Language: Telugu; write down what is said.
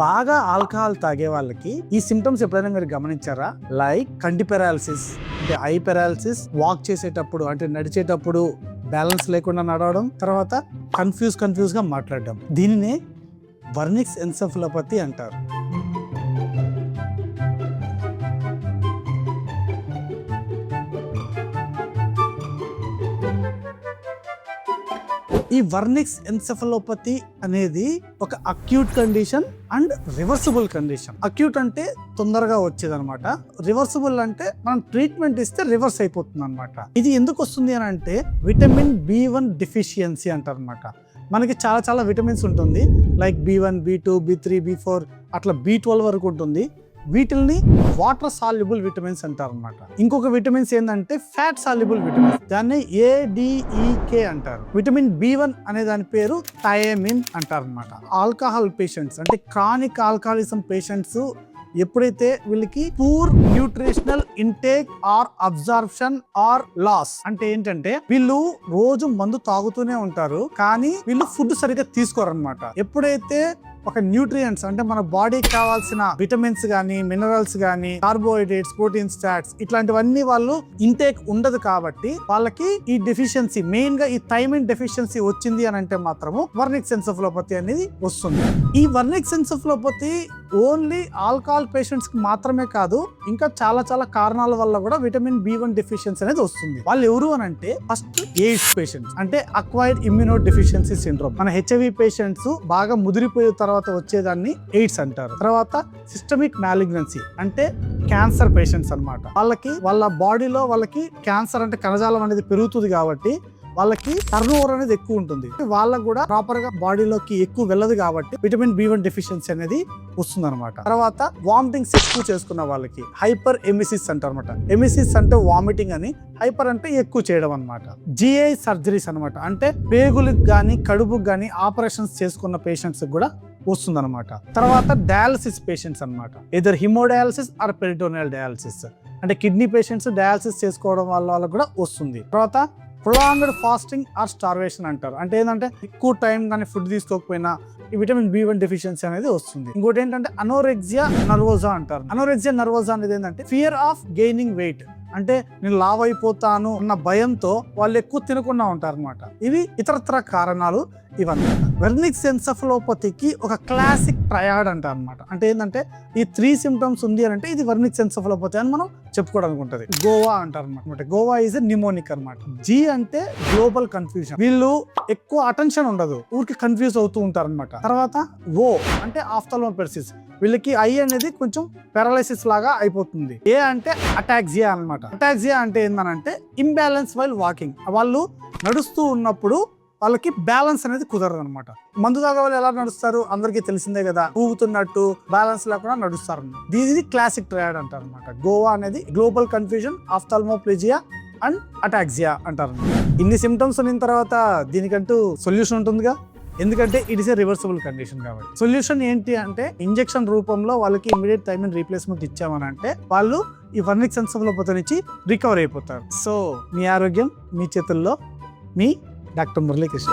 బాగా ఆల్కహాల్ తాగే వాళ్ళకి ఈ సిమ్టమ్స్ ఎప్పుడైనా మీరు గమనించారా? లైక్ కంటి పెరాలసిస్, అంటే ఐ పెరాలసిస్, వాక్ చేసేటప్పుడు అంటే నడిచేటప్పుడు బ్యాలెన్స్ లేకుండా నడవడం, తర్వాత కన్ఫ్యూజ్ గా మాట్లాడడం. దీనినే వర్నిక్స్ ఎన్సెఫలోపతి అంటారు. ఈ వర్నిక్స్ ఎన్సెఫలోపతి అనేది ఒక acute condition and reversible condition. Acute అంటే తొందరగా వచ్చేదన్నమాట, రివర్సిబుల్ అంటే మనం ట్రీట్మెంట్ ఇస్తే రివర్స్ అయిపోతుంది అనమాట. ఇది ఎందుకు వస్తుంది అని అంటే విటమిన్ B1 డెఫిషియన్సీ అంటారు అనమాట. మనకి చాలా విటమిన్స్ ఉంటుంది, like B1, B2, B3, B4 అట్లా B12 వరకు ఉంటుంది. వీటిల్ని వాటర్ సాల్యుబుల్ విటమిన్స్ అంటారు అనమాట. ఇంకొక విటమిన్స్ ఏంటంటే ఫ్యాట్ సాల్యుబుల్ విటమిన్స్, దాన్ని ADEK అంటారు. విటమిన్ B1 అనే దాని పేరు థయామిన్ అంటారు అనమాట. ఆల్కహాల్ పేషెంట్స్ అంటే క్రానిక్ ఆల్కహాలిజం పేషెంట్స్ ఎప్పుడైతే వీళ్ళకి poor nutritional intake or absorption or loss, అంటే ఏంటంటే వీళ్ళు రోజు మందు తాగుతూనే ఉంటారు కానీ వీళ్ళు ఫుడ్ సరిగ్గా తీసుకోరన్నమాట. ఎప్పుడైతే ఒక న్యూట్రియంట్స్ అంటే మన బాడీకి కావాల్సిన విటమిన్స్ గానీ, మినరల్స్ గానీ, కార్బోహైడ్రేట్స్, ప్రోటీన్స్, ఫ్యాట్స్ ఇట్లాంటివన్నీ వాళ్ళు ఇంటేక్ ఉండదు కాబట్టి వాళ్ళకి ఈ డెఫిషియన్సీ, మెయిన్ గా ఈ థైమిన్ డెఫిషియన్సీ వచ్చింది అని అంటే మాత్రము వర్నిక్స్ ఎన్సెఫలోపతి అనేది వస్తుంది. ఈ వర్నిక్స్ ఎన్సెఫలోపతి ఓన్లీ ఆల్కహాల్ పేషెంట్స్ కి మాత్రమే కాదు, ఇంకా చాలా కారణాల వల్ల కూడా విటమిన్ B1 డెఫిషియన్సీ అనేది వస్తుంది. వాళ్ళు ఎవరు అని అంటే ఫస్ట్ ఎయిడ్స్ పేషెంట్స్, అంటే అక్వైర్డ్ ఇమ్యూనో డెఫిషియన్సీ సిండ్రోమ్. మన HIV పేషెంట్స్ బాగా ముదిరిపోయిన తర్వాత వచ్చేదాన్ని ఎయిడ్స్ అంటారు. తర్వాత సిస్టమిక్ మ్యాలిగ్నెన్సీ అంటే క్యాన్సర్ పేషెంట్స్ అన్నమాట. వాళ్ళ బాడీలో వాళ్ళకి క్యాన్సర్ అంటే కణజాలం అనేది పెరుగుతుంది కాబట్టి వాళ్ళకి టర్న్ ఓవర్ అనేది ఎక్కువ ఉంటుంది. వాళ్ళకు కూడా ప్రాపర్ గా బాడీలోకి ఎక్కువ వెళ్ళదు కాబట్టి విటమిన్ B1 డెఫిషియన్సీ అనేది వస్తుంది అనమాట. తర్వాత వామిటింగ్స్ ఎక్కువ చేసుకున్న వాళ్ళకి హైపర్ ఎమిసిస్ అంటారు అనమాట. ఎమిసిస్ అంటే వామిటింగ్ అని, హైపర్ అంటే ఎక్కువ చేయడం అనమాట. GI సర్జరీస్ అనమాట, అంటే పేగులకు గానీ కడుపుకు గానీ ఆపరేషన్స్ చేసుకున్న పేషెంట్స్ కూడా వస్తుంది అనమాట. తర్వాత డయాలసిస్ పేషెంట్స్ అనమాట, either hemodialysis or peritoneal dialysis, అంటే కిడ్నీ పేషెంట్స్ డయాలసిస్ చేసుకోవడం వల్ల కూడా వస్తుంది. తర్వాత ప్రొలాంగ్డ్ ఫాస్టింగ్ ఆర్ స్టార్వేషన్ అంటారు, అంటే ఏంటంటే ఎక్కువ టైం కానీ ఫుడ్ తీసుకోకపోయినా ఈ విటమిన్ B1 డెఫిషియన్సీ అనేది వస్తుంది. ఇంకోటి ఏంటంటే అనోరెక్సియా నర్వోజా అంటారు. అనోరెక్సియా నర్వోజా అనేది ఏంటంటే ఫియర్ ఆఫ్ గెయినింగ్ వెయిట్, అంటే నేను లావ్ అయిపోతాను అన్న భయంతో వాళ్ళు ఎక్కువ తినకుండా ఉంటారు అనమాట. ఇవి ఇతరత్ర కారణాలు ఇవన్నీ. వర్నిక్స్ ఎన్సెఫలోపతికి ఒక క్లాసిక్ ట్రయాడ్ అంటారు అనమాట. అంటే ఏంటంటే ఈ 3 సిమ్టమ్స్ ఉంది అని అంటే ఇది వర్నిక్స్ ఎన్సెఫలోపతి అని మనం చెప్పుకోవడానికి ఉంటుంది. గోవా అంటారు అనమాట. గోవా ఈజ్ నిమోనిక్ అనమాట. G అంటే గ్లోబల్ కన్ఫ్యూజన్, వీళ్ళు ఎక్కువ అటెన్షన్ ఉండదు, ఊరికి కన్ఫ్యూజ్ అవుతూ ఉంటారు అనమాట. తర్వాత O అంటే ఆఫ్థల్మోపెరసిస్, వీళ్ళకి ఐ అనేది కొంచెం పారాలసిస్ లాగా అయిపోతుంది. A అంటే అటాక్సియా అనమాట. అటాక్సియా అంటే ఏంటంటే ఇంబ్యాలెన్స్ వైల్ వాకింగ్, వాళ్ళు నడుస్తూ ఉన్నప్పుడు వాళ్ళకి బ్యాలెన్స్ అనేది కుదరదు అనమాట. మందు తాగే వాళ్ళు ఎలా నడుస్తారు అందరికీ తెలిసిందే కదా, ఊగుతున్నట్టు బ్యాలెన్స్ లేకుండా నడుస్తారు. దీనిది క్లాసిక్ ట్రయాడ్ అంటారు అనమాట. గోవా అనేది గ్లోబల్ కన్ఫ్యూజన్, ఆఫ్థల్మోప్లెజియా అండ్ అటాక్సియా అంటారు. ఇన్ని సిమ్టమ్స్ ఉన్న తర్వాత దీనికంటూ సొల్యూషన్ ఉంటుందిగా, ఎందుకంటే it is a reversible condition కాబట్టి. సొల్యూషన్ ఏంటి అంటే ఇంజెక్షన్ రూపంలో వాళ్ళకి ఇమీడియట్ థైమిన్ రీప్లేస్మెంట్ ఇచ్చామని అంటే వాళ్ళు ఈ వర్నిక్స్ ఎన్సెఫలోపతి నుంచి రికవర్ అయిపోతారు. సో మీ ఆరోగ్యం మీ చేతుల్లో. మీ డాక్టర్ మురళీకృష్ణ.